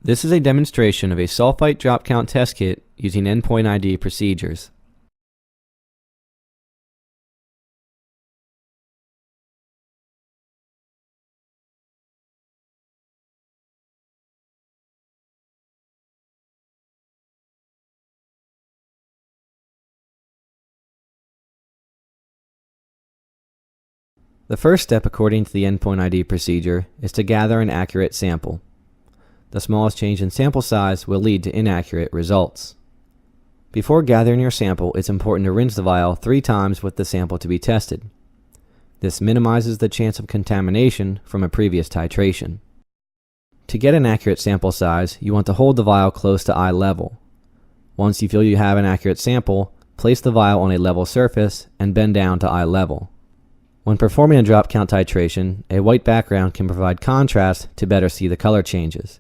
This is a demonstration of a sulfite drop count test kit using endpoint ID procedures. The first step according to the endpoint ID procedure is to gather an accurate sample. The smallest change in sample size will lead to inaccurate results. Before gathering your sample, it's important to rinse the vial 3 times with the sample to be tested. This minimizes the chance of contamination from a previous titration. To get an accurate sample size, you want to hold the vial close to eye level. Once you feel you have an accurate sample, place the vial on a level surface and bend down to eye level. When performing a drop count titration, a white background can provide contrast to better see the color changes.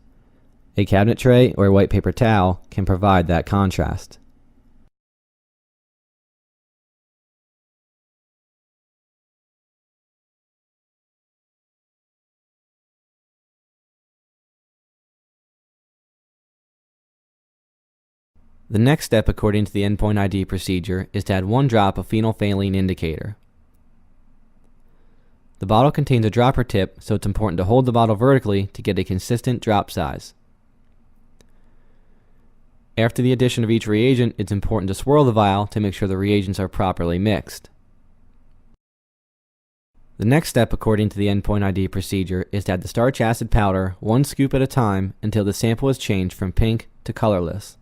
A cabinet tray or a white paper towel can provide that contrast. The next step according to the endpoint ID procedure is to add 1 drop of phenolphthalein indicator. The bottle contains a dropper tip, so it's important to hold the bottle vertically to get a consistent drop size. After the addition of each reagent, it's important to swirl the vial to make sure the reagents are properly mixed. The next step according to the endpoint ID procedure is to add the starch acid powder 1 scoop at a time until the sample is changed from pink to colorless.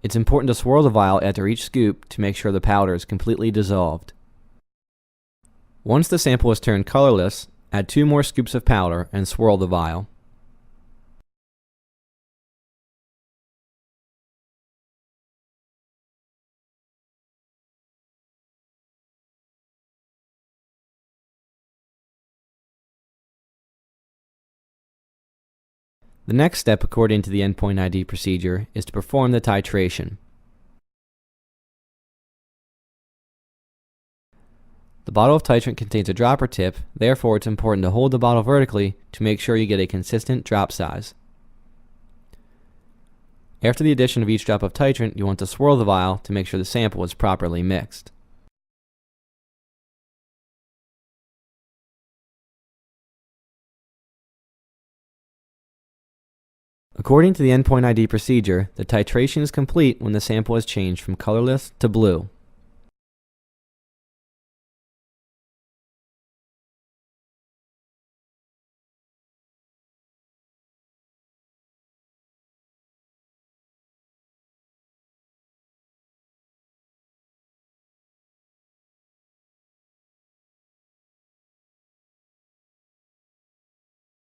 It's important to swirl the vial after each scoop to make sure the powder is completely dissolved. Once the sample is turned colorless, add 2 more scoops of powder and swirl the vial. The next step according to the endpoint ID procedure is to perform the titration. The bottle of titrant contains a dropper tip, therefore it's important to hold the bottle vertically to make sure you get a consistent drop size. After the addition of each drop of titrant, you want to swirl the vial to make sure the sample is properly mixed. According to the endpoint ID procedure, the titration is complete when the sample is changed from colorless to blue.